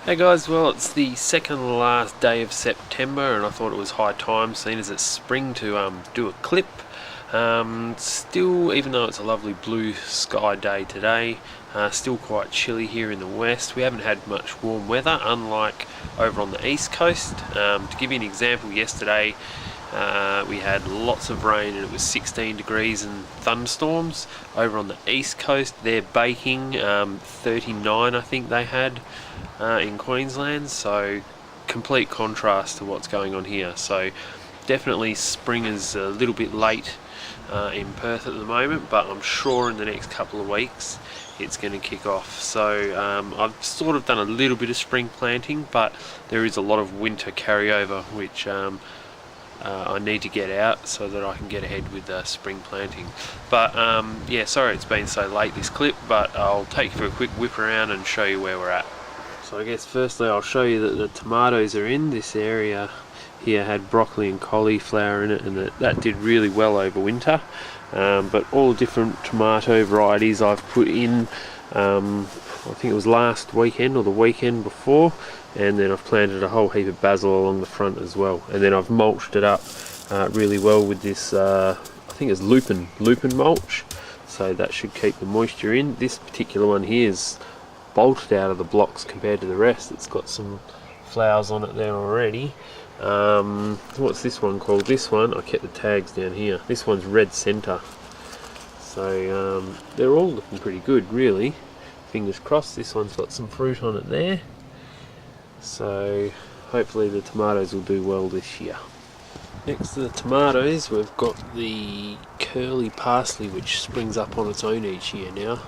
Hey guys, well it's the second to last day of September and I thought it was high time, seeing as it's spring, to do a clip. Still, even though it's a lovely blue sky day today, still quite chilly here in the west. We haven't had much warm weather, unlike over on the east coast. To give you an example, yesterday we had lots of rain and it was 16 degrees and thunderstorms. Over on the east coast they're baking, 39 I think they had in Queensland, so complete contrast to what's going on here. So definitely spring is a little bit late in Perth at the moment, but I'm sure in the next couple of weeks it's going to kick off. So I've sort of done a little bit of spring planting, but there is a lot of winter carryover which I need to get out so that I can get ahead with spring planting. But yeah, sorry it's been so late this clip, but I'll take you for a quick whip around and show you where we're at. So I guess firstly I'll show you that the tomatoes are in this area here, had broccoli and cauliflower in it, and that did really well over winter. But all different tomato varieties I've put in, I think it was last weekend or the weekend before, and then I've planted a whole heap of basil along the front as well, and then I've mulched it up really well with this I think it's lupin mulch, so that should keep the moisture in. This particular one here is bolted out of the blocks compared to the rest. It's got some flowers on it there already. What's this one called? This one, I kept the tags down here. This one's red centre. So they're all looking pretty good really. Fingers crossed. This one's got some fruit on it there. So hopefully the tomatoes will do well this year. Next to the tomatoes we've got the curly parsley, which springs up on its own each year now.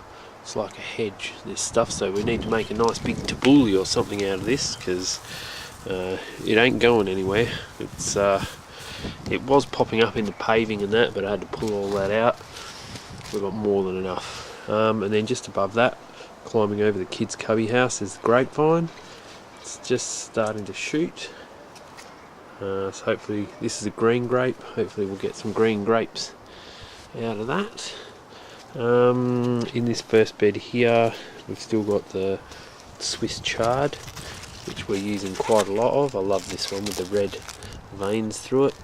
It's like a hedge, this stuff, so we need to make a nice big tabbouleh or something out of this, because it ain't going anywhere. It was popping up in the paving and that, but I had to pull all that out. We've got more than enough. And then just above that, climbing over the kids' cubby house, is the grapevine. It's just starting to shoot. So hopefully, this is a green grape, hopefully we'll get some green grapes out of that. In this first bed here we've still got the Swiss chard, which we're using quite a lot of. I love this one with the red veins through it,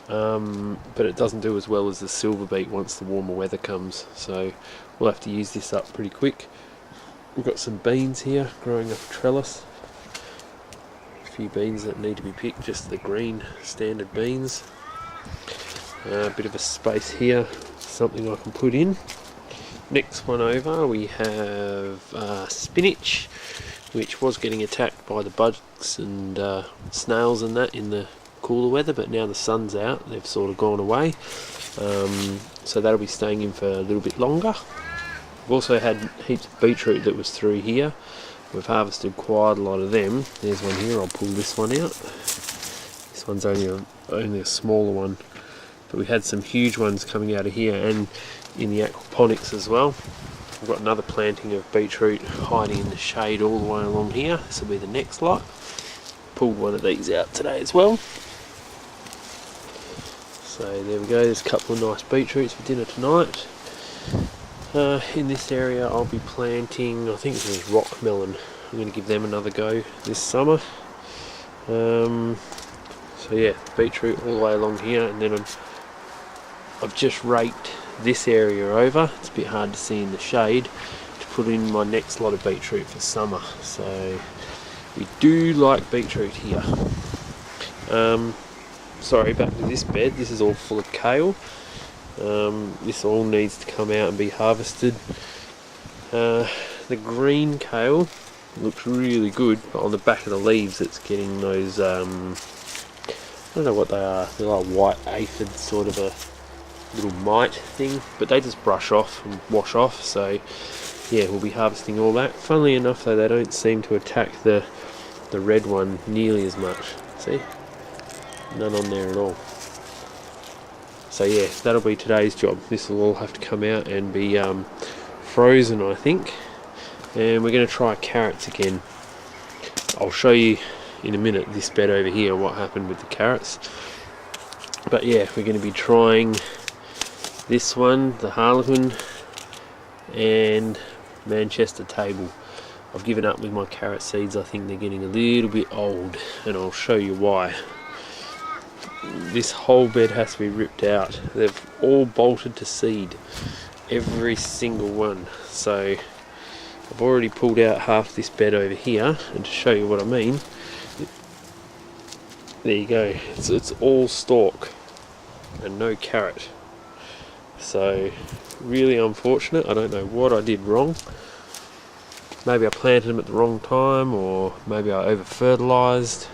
but it doesn't do as well as the silver beet once the warmer weather comes, so we'll have to use this up pretty quick. We've got some beans here growing up a trellis, a few beans that need to be picked, just the green standard beans. A bit of a space here, something I can put in. Next one over we have spinach, which was getting attacked by the bugs and snails and that in the cooler weather, but now the sun's out they've sort of gone away, so that'll be staying in for a little bit longer. We've also had heaps of beetroot that was through here. We've harvested quite a lot of them. There's one here, I'll pull this one out. This one's only a smaller one, but we had some huge ones coming out of here and in the aquaponics as well. We've got another planting of beetroot hiding in the shade all the way along here. This will be the next lot. Pulled one of these out today as well. So there we go, there's a couple of nice beetroots for dinner tonight. In this area I'll be planting, I think this is rock melon. I'm going to give them another go this summer. So yeah, beetroot all the way along here, and then I've just raked this area over. It's a bit hard to see in the shade, to put in my next lot of beetroot for summer. So we do like beetroot here. Sorry, back to this bed. This is all full of kale. This all needs to come out and be harvested. The green kale looks really good, but on the back of the leaves it's getting those I don't know what they are. They're like white aphid, sort of a little mite thing, but they just brush off and wash off. So yeah, we'll be harvesting all that. Funnily enough though, they don't seem to attack the red one nearly as much. See, none on there at all. So yeah, that'll be today's job. This will all have to come out and be frozen, I think, and we're going to try carrots again. I'll show you in a minute this bed over here what happened with the carrots, but yeah, we're going to be trying this one, the Harlequin and Manchester table. I've given up with my carrot seeds. I think they're getting a little bit old, and I'll show you why. This whole bed has to be ripped out. They've all bolted to seed, every single one. So I've already pulled out half this bed over here, and to show you what I mean, there you go. It's all stalk and no carrot. So really unfortunate. I don't know what I did wrong. Maybe I planted them at the wrong time, or maybe I over fertilized.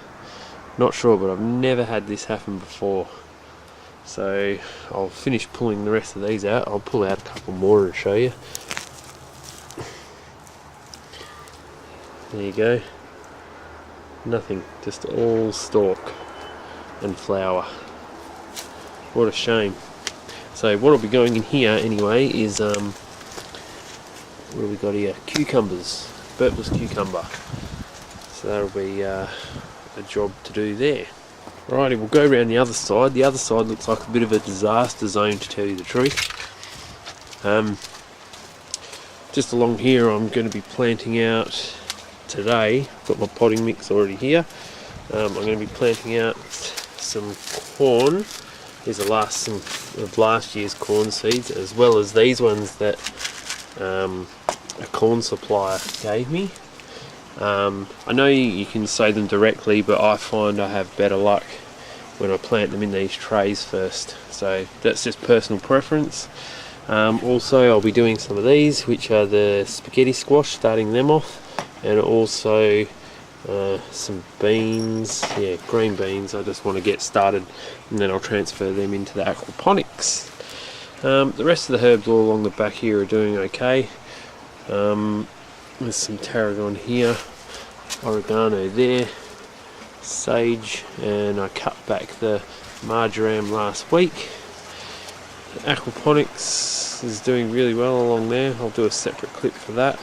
Not sure, but I've never had this happen before. So I'll finish pulling the rest of these out. I'll pull out a couple more and show you. There you go. Nothing, just all stalk and flower. What a shame. So what will be going in here anyway is what have we got here? Cucumbers, Burtless cucumber. So that'll be a job to do there. Righty, we'll go around the other side. The other side looks like a bit of a disaster zone, to tell you the truth. Just along here I'm going to be planting out today. I've got my potting mix already here. I'm going to be planting out some corn. These are some of last year's corn seeds, as well as these ones that a corn supplier gave me. I know you can sow them directly, but I find I have better luck when I plant them in these trays first. So that's just personal preference. Also I'll be doing some of these, which are the spaghetti squash, starting them off, and also some beans, yeah, green beans. I just want to get started, and then I'll transfer them into the aquaponics. The rest of the herbs all along the back here are doing okay. There's some tarragon here, oregano there, sage, and I cut back the marjoram last week. The aquaponics is doing really well along there. I'll do a separate clip for that.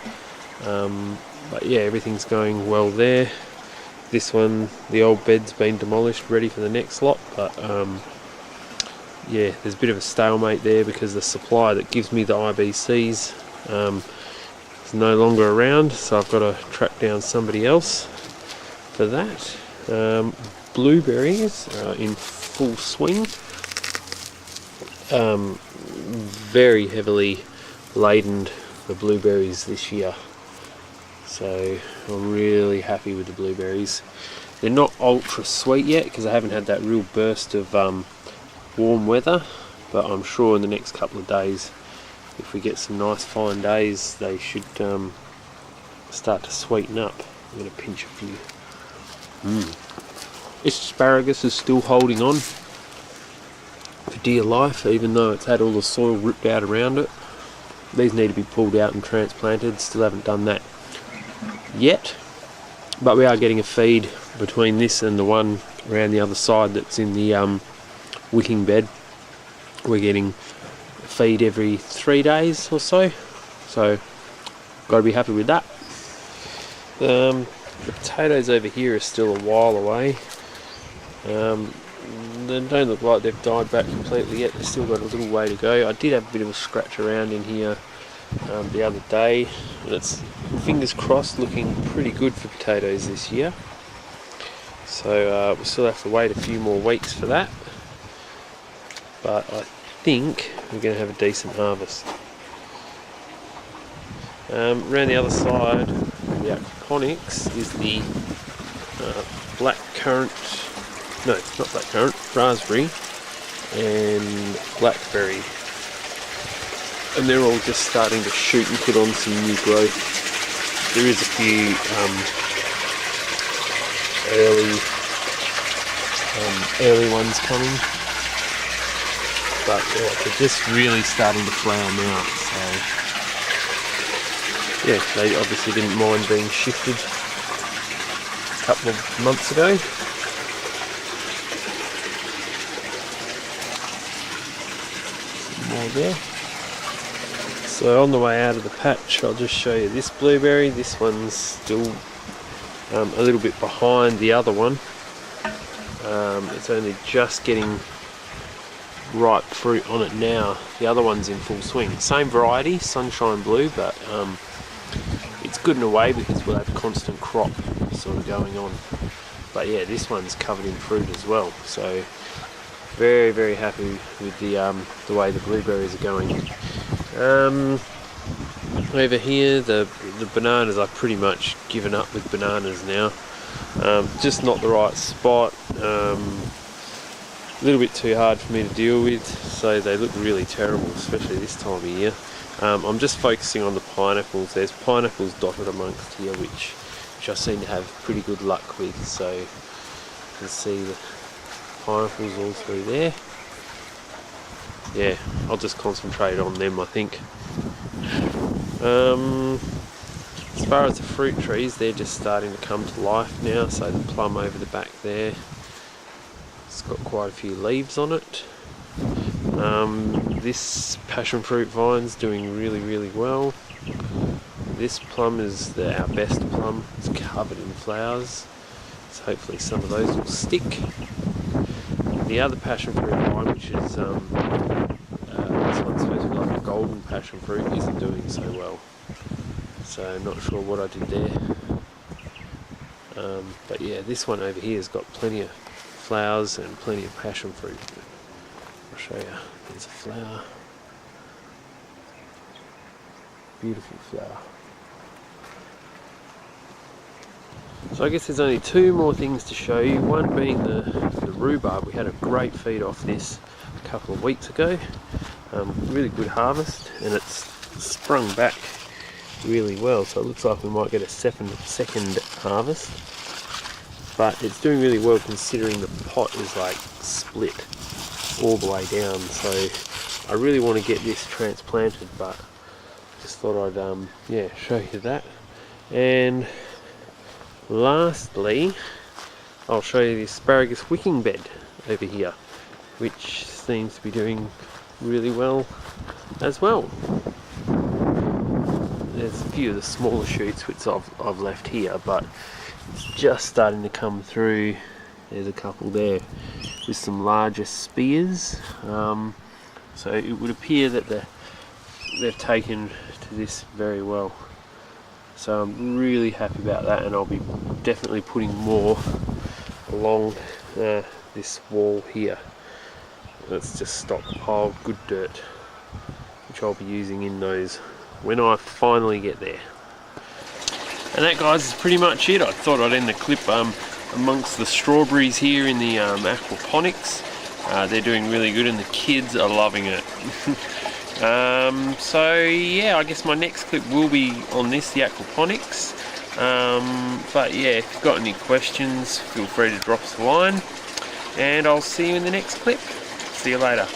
But yeah, everything's going well there. This one, the old bed's been demolished, ready for the next lot, but yeah, there's a bit of a stalemate there because the supplier that gives me the IBCs is no longer around, so I've got to track down somebody else for that. Blueberries are in full swing. Very heavily laden the blueberries this year, so I'm really happy with the blueberries. They're not ultra sweet yet because I haven't had that real burst of warm weather, but I'm sure in the next couple of days, if we get some nice fine days, they should start to sweeten up. I'm going to pinch a few. This asparagus is still holding on for dear life, even though it's had all the soil ripped out around it. These need to be pulled out and transplanted. Still haven't done that yet, but we are getting a feed between this and the one around the other side that's in the wicking bed. We're getting feed every 3 days or so, got to be happy with that. The potatoes over here are still a while away. They don't look like they've died back completely yet. They've still got a little way to go. I did have a bit of a scratch around in here the other day, and it's, fingers crossed, looking pretty good for potatoes this year. So we'll still have to wait a few more weeks for that, but I think we're going to have a decent harvest. Around the other side, the aquaponics is the black currant, no, not black currant, raspberry and blackberry, and they're all just starting to shoot and put on some new growth. There is a few early ones coming, but yeah, they're just really starting to flower now. So yeah, they obviously didn't mind being shifted a couple of months ago. Some more there. So on the way out of the patch, I'll just show you this blueberry. This one's still a little bit behind the other one. It's only just getting ripe fruit on it now. The other one's in full swing. Same variety, sunshine blue, but it it's good in a way because we'll have constant crop sort of going on. But yeah, this one's covered in fruit as well, so very, very happy with the way the blueberries are going. Over here, the bananas, I've pretty much given up with bananas now. Just not the right spot. A little bit too hard for me to deal with, so they look really terrible, especially this time of year. I'm just focusing on the pineapples. There's pineapples dotted amongst here, which I seem to have pretty good luck with. So you can see the pineapples all through there. Yeah, I'll just concentrate on them, I think. As far as the fruit trees, they're just starting to come to life now. So the plum over the back there, it's got quite a few leaves on it. This passion fruit vine's doing really, really well. This plum is our best plum. It's covered in flowers, so hopefully some of those will stick. The other passion fruit vine, which is this one's supposed to be like a golden passion fruit, isn't doing so well. So I'm not sure what I did there. But yeah, this one over here has got plenty of flowers and plenty of passion fruit. I'll show you. There's a flower. Beautiful flower. So I guess there's only two more things to show you. One being the rhubarb. We had a great feed off this a couple of weeks ago. Really good harvest, and it's sprung back really well. So it looks like we might get a second harvest. But it's doing really well considering the pot is like split all the way down. So I really want to get this transplanted, but just thought I'd yeah, show you that. And lastly, I'll show you the asparagus wicking bed over here, which seems to be doing really well as well. There's a few of the smaller shoots which I've left here, but it's just starting to come through. There's a couple there with some larger spears. So it would appear that they've taken to this very well. So I'm really happy about that, and I'll be definitely putting more along this wall here. Let's just stockpile good dirt, which I'll be using in those when I finally get there. And that, guys, is pretty much it. I thought I'd end the clip amongst the strawberries here in the aquaponics. They're doing really good and the kids are loving it. So yeah, I guess my next clip will be on this, the aquaponics. But yeah, if you've got any questions, feel free to drop us a line, and I'll see you in the next clip. See you later.